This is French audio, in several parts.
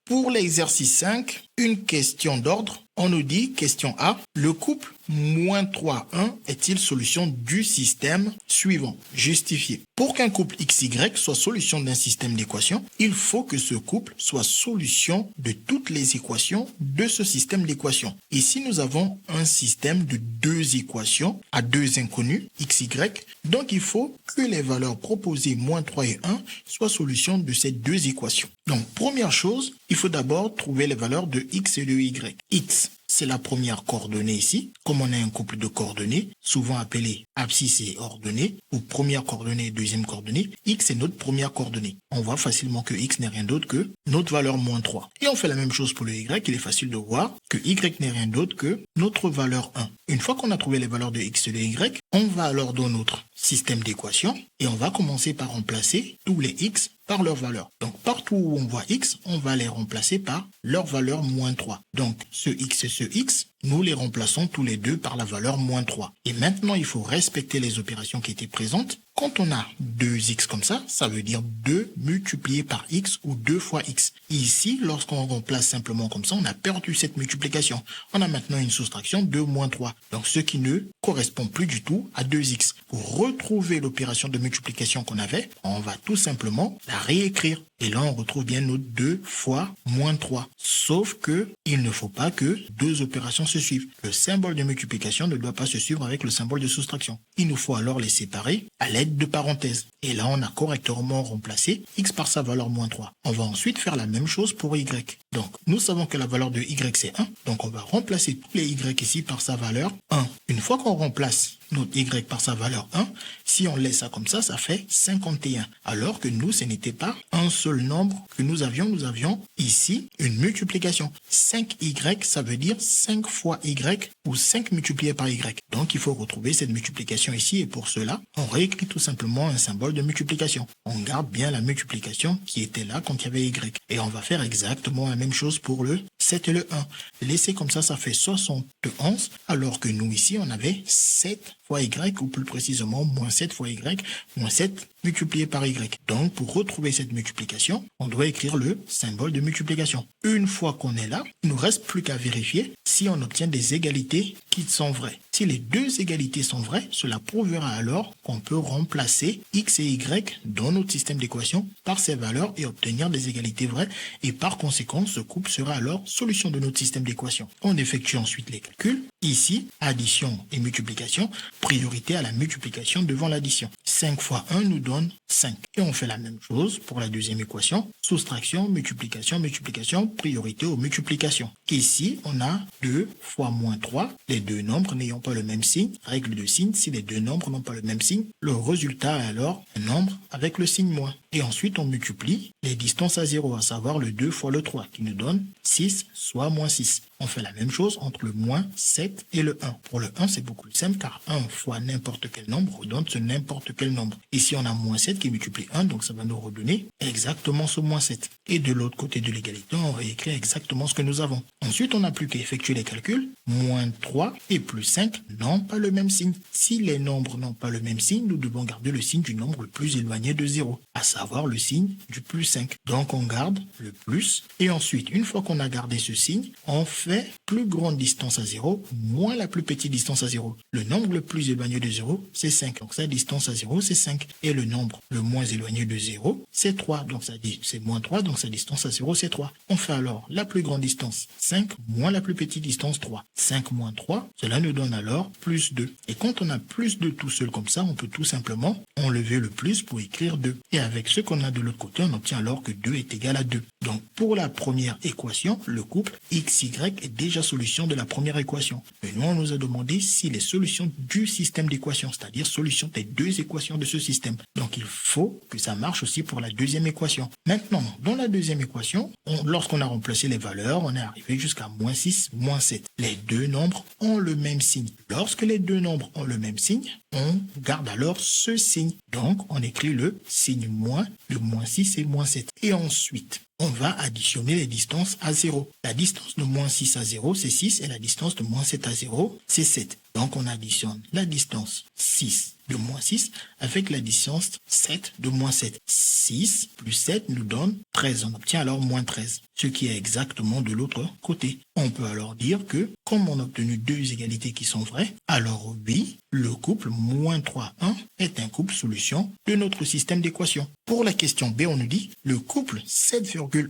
Pour l'exercice 5, une question d'ordre. On nous dit, question A, le couple moins 3, 1 est-il solution du système suivant? Justifié. Pour qu'un couple XY soit solution d'un système d'équations, il faut que ce couple soit solution de toutes les équations de ce système d'équations. Ici, nous avons un système de deux équations à deux inconnus, XY. Donc, il faut que les valeurs proposées moins 3 et 1 soient solution de ces deux équations. Donc, première chose, il faut d'abord trouver les valeurs de X et de Y. X, c'est la première coordonnée ici. Comme on a un couple de coordonnées, souvent appelé abscisse et ordonnée, ou première coordonnée et deuxième coordonnée, X est notre première coordonnée. On voit facilement que X n'est rien d'autre que notre valeur moins 3. Et on fait la même chose pour le Y. Il est facile de voir que Y n'est rien d'autre que notre valeur 1. Une fois qu'on a trouvé les valeurs de X et de Y, on va alors dans notre système d'équations et on va commencer par remplacer tous les X par leur valeur. Donc, partout où on voit X, on va les remplacer par leur valeur moins 3. Donc, ce X et ce X, nous les remplaçons tous les deux par la valeur moins 3. Et maintenant, il faut respecter les opérations qui étaient présentes. Quand on a 2x comme ça veut dire 2 multiplié par x ou 2 fois x. Ici, lorsqu'on remplace simplement comme ça, on a perdu cette multiplication. On a maintenant une soustraction 2 moins 3. Donc, ce qui ne correspond plus du tout à 2x. Pour retrouver l'opération de multiplication qu'on avait, on va tout simplement la réécrire. Et là, on retrouve bien notre 2 fois moins 3. Sauf que il ne faut pas que deux opérations se suivent. Le symbole de multiplication ne doit pas se suivre avec le symbole de soustraction. Il nous faut alors les séparer à l'aide de parenthèses. Et là, on a correctement remplacé x par sa valeur moins 3. On va ensuite faire la même chose pour y. Donc, nous savons que la valeur de y, c'est 1. Donc, on va remplacer tous les y ici par sa valeur 1. Une fois qu'on remplace notre y par sa valeur 1, si on laisse ça comme ça fait 51. Alors que nous, ce n'était pas un seul nombre que nous avions ici une multiplication. 5y, ça veut dire 5 fois y ou 5 multiplié par y. Donc, il faut retrouver cette multiplication ici et pour cela, on réécrit tout simplement un symbole de multiplication. On garde bien la multiplication qui était là quand il y avait y. Et on va faire exactement la même chose pour le 7 et le 1. Laisser comme ça fait 71, alors que nous ici, on avait 7 fois y, ou plus précisément, moins 7 fois y, moins 7 multiplié par y. Donc, pour retrouver cette multiplication, on doit écrire le symbole de multiplication. Une fois qu'on est là, il ne nous reste plus qu'à vérifier si on obtient des égalités qui sont vraies. Si les deux égalités sont vraies, cela prouvera alors qu'on peut remplacer x et y dans notre système d'équation par ces valeurs et obtenir des égalités vraies. Et par conséquent, ce couple sera alors solution de notre système d'équation. On effectue ensuite les calculs. Ici, addition et multiplication, priorité à la multiplication devant l'addition. 5 fois 1 nous donne 5. Et on fait la même chose pour la deuxième équation. Soustraction, multiplication, multiplication, priorité aux multiplications. Ici, on a 2 fois moins 3, les deux nombres n'ayant pas le même signe. Règle de signe, si les deux nombres n'ont pas le même signe, le résultat est alors un nombre avec le signe moins. Et ensuite, on multiplie les distances à 0, à savoir le 2 fois le 3, qui nous donne 6, soit moins 6. On fait la même chose entre le moins 7 et le 1. Pour le 1, c'est beaucoup plus simple, car 1 fois n'importe quel nombre redonne ce n'importe quel nombre. Ici, on a moins 7 qui multiplie 1, donc ça va nous redonner exactement ce moins 7. Et de l'autre côté de l'égalité, on réécrit exactement ce que nous avons. Ensuite, on n'a plus qu'à effectuer les calculs. Moins 3 et plus 5 n'ont pas le même signe. Si les nombres n'ont pas le même signe, nous devons garder le signe du nombre le plus éloigné de 0, à savoir le signe du plus 5. Donc, on garde le plus. Et ensuite, une fois qu'on a gardé ce signe, on fait plus grande distance à 0, moins la plus petite distance à 0. Le nombre le plus éloigné de 0, c'est 5. Donc, sa distance à 0, c'est 5. Et le nombre le moins éloigné de 0, c'est 3. Donc, ça dit c'est moins 3, donc sa distance à 0, c'est 3. On fait alors la plus grande distance, 5, moins la plus petite distance, 3. 5 moins 3, cela nous donne alors plus 2. Et quand on a plus 2 tout seul comme ça, on peut tout simplement enlever le plus pour écrire 2. Et avec ce qu'on a de l'autre côté, on obtient alors que 2 est égal à 2. Donc, pour la première équation, le couple XY est déjà solution de la première équation. Et nous, on nous a demandé si les solutions du système d'équations, c'est-à-dire solution des deux équations de ce système. Donc, il faut que ça marche aussi pour la deuxième équation. Maintenant, dans la deuxième équation, lorsqu'on a remplacé les valeurs, on est arrivé jusqu'à moins 6, moins 7. Les deux nombres ont le même signe. Lorsque les deux nombres ont le même signe, on garde alors ce signe. Donc, on écrit le signe moins, le moins 6 et moins 7. Et ensuite, on va additionner les distances à 0. La distance de moins 6 à 0, c'est 6, et la distance de moins 7 à 0, c'est 7. Donc, on additionne la distance 6 de moins 6 avec la distance 7 de moins 7. 6 plus 7 nous donne 13. On obtient alors moins 13, ce qui est exactement de l'autre côté. On peut alors dire que, comme on a obtenu deux égalités qui sont vraies, alors oui, le couple moins 3, 1 est un couple solution de notre système d'équations. Pour la question B, on nous dit, le couple 7,1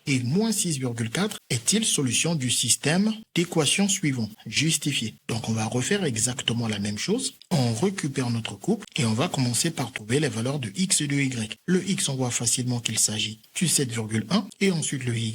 et moins 6,4 est-il solution du système d'équations suivant? Justifié. Donc, on va refaire exactement la même chose. On récupère notre couple et on va commencer par trouver les valeurs de x et de y. Le x, on voit facilement qu'il s'agit du 7,1 et ensuite le y,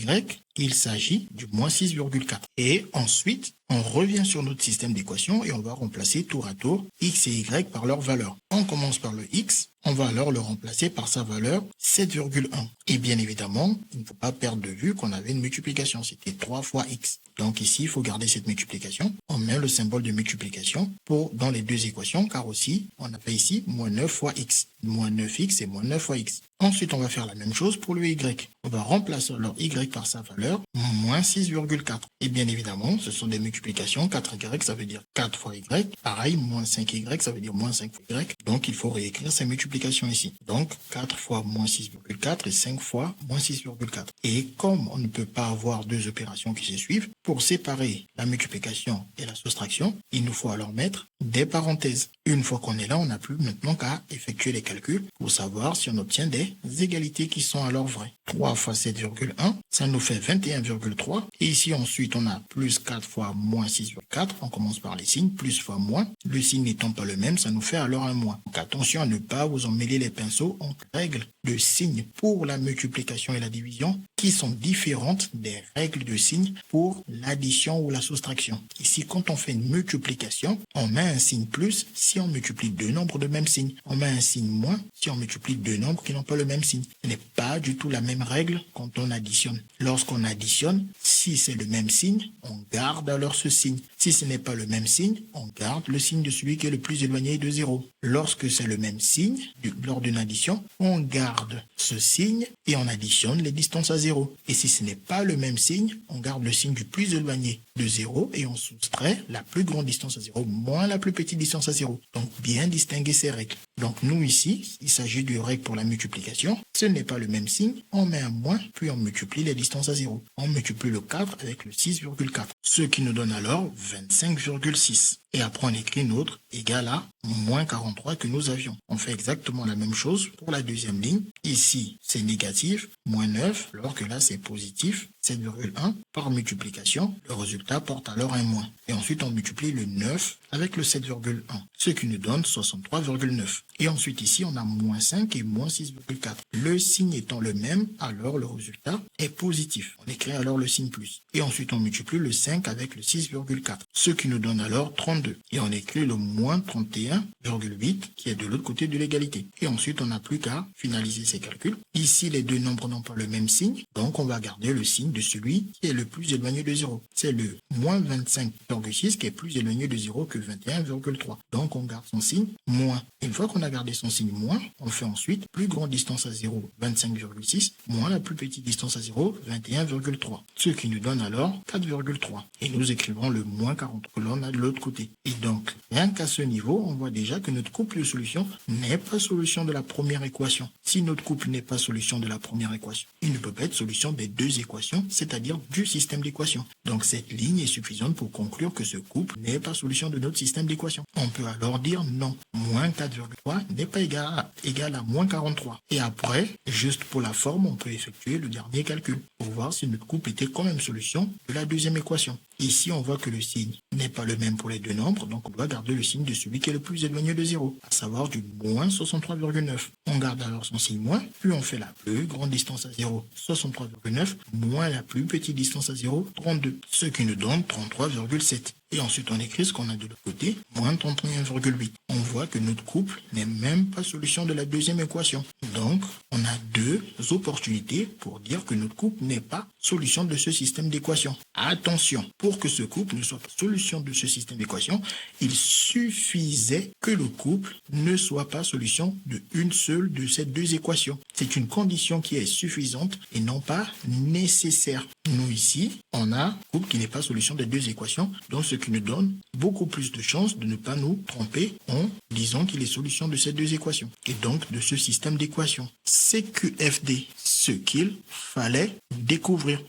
il s'agit du moins 6,4. Et ensuite, on revient sur notre système d'équations et on va remplacer tour à tour x et y par leurs valeurs. On commence par le x, on va alors le remplacer par sa valeur 7,1. Et bien évidemment, il ne faut pas perdre de vue qu'on avait une multiplication, c'était 3 fois x. Donc ici, il faut garder cette multiplication. On met le symbole de multiplication dans les deux équations, car aussi, on avait ici moins 9 fois x. Moins 9x et moins 9 fois x. Ensuite, on va faire la même chose pour le y. On va remplacer alors y par sa valeur, moins 6,4. Et bien évidemment, ce sont des multiplications. 4y, ça veut dire 4 fois y. Pareil, moins 5y, ça veut dire moins 5 fois y. Donc, il faut réécrire ces multiplications ici. Donc, 4 fois moins 6,4 et 5 fois moins 6,4. Et comme on ne peut pas avoir deux opérations qui se suivent, pour séparer la multiplication et la soustraction, il nous faut alors mettre des parenthèses. Une fois qu'on est là, on n'a plus maintenant qu'à effectuer les calculs pour savoir si on obtient des égalités qui sont alors vraies. 3 fois 7,1, ça nous fait 21,3. Et ici, ensuite, on a plus 4 fois moins 6,4. On commence par les signes, plus fois moins. Le signe n'étant pas le même, ça nous fait alors un moins. Donc attention à ne pas vous emmêler les pinceaux entre règles de signes pour la multiplication et la division qui sont différentes des règles de signes pour l'addition ou la soustraction. Ici, quand on fait une multiplication, on met un signe plus si on multiplie deux nombres de même signe. On met un signe moins si on multiplie deux nombres qui n'ont pas le même signe. Ce n'est pas du tout la même règle quand on additionne. Lorsqu'on additionne, si c'est le même signe, on garde alors ce signe. Si ce n'est pas le même signe, on garde le signe de celui qui est le plus éloigné de 0. Lorsque c'est le même signe, lors d'une addition, on garde ce signe et on additionne les distances à 0. Et si ce n'est pas le même signe, on garde le signe du plus éloigné de 0 et on soustrait la plus grande distance à 0 moins la plus petite distance à 0. Donc bien distinguer ces règles. Donc nous ici, il s'agit de règle pour la multiplication. Ce n'est pas le même signe, on met un moins, puis on multiplie les distances à 0. On multiplie le 4 avec le 6,4. Ce qui nous donne alors 25,6. Et après on écrit notre égal à moins 43 que nous avions. On fait exactement la même chose pour la deuxième ligne. Ici, c'est négatif, moins 9, alors que là, c'est positif, 7,1. Par multiplication, le résultat porte alors un moins. Et ensuite, on multiplie le 9 avec le 7,1, ce qui nous donne 63,9. Et ensuite, ici, on a moins 5 et moins 6,4. Le signe étant le même, alors le résultat est positif. On écrit alors le signe plus. Et ensuite, on multiplie le 5 avec le 6,4, ce qui nous donne alors 32. Et on écrit le moins 31,8 qui est de l'autre côté de l'égalité. Et ensuite, on n'a plus qu'à finaliser ces calculs. Ici, les deux nombres n'ont pas le même signe, donc on va garder le signe de celui qui est le plus éloigné de 0. C'est le moins 25,6 qui est plus éloigné de 0 que 21,3. Donc, on garde son signe moins. Une fois qu'on a gardé son signe moins, on fait ensuite plus grande distance à 0, 25,6, moins la plus petite distance à 0, 21,3. Ce qui nous donne alors 4,3. Et nous écrivons le moins 40 que l'on a de l'autre côté. Et donc, rien qu'à ce niveau, on voit déjà que notre couple de solution n'est pas solution de la première équation. Si notre couple n'est pas solution de la première équation, il ne peut pas être solution des deux équations, c'est-à-dire du système d'équations. Donc, cette ligne est suffisante pour conclure que ce couple n'est pas solution de notre système d'équations. On peut alors dire non, moins 4,3 n'est pas égal à moins 43. Et après, juste pour la forme, on peut effectuer le dernier calcul pour voir si notre couple était quand même solution de la deuxième équation. Ici, on voit que le signe n'est pas le même pour les deux nombres, donc on doit garder le signe de celui qui est le plus éloigné de 0, à savoir du moins 63,9. On garde alors son signe moins, puis on fait la plus grande distance à 0, 63,9, moins la plus petite distance à 0, 32, ce qui nous donne 33,7. Et ensuite, on écrit ce qu'on a de l'autre côté, moins 31,8. On voit que notre couple n'est même pas solution de la deuxième équation. Donc, on a deux opportunités pour dire que notre couple n'est pas solution de ce système d'équation. Attention, pour que ce couple ne soit pas solution de ce système d'équation, il suffisait que le couple ne soit pas solution de une seule de ces deux équations. C'est une condition qui est suffisante et non pas nécessaire. Nous ici, on a un couple qui n'est pas solution des deux équations, donc ce qui nous donne beaucoup plus de chances de ne pas nous tromper en disant qu'il est solution de ces deux équations et donc de ce système d'équations. CQFD, ce qu'il fallait découvrir.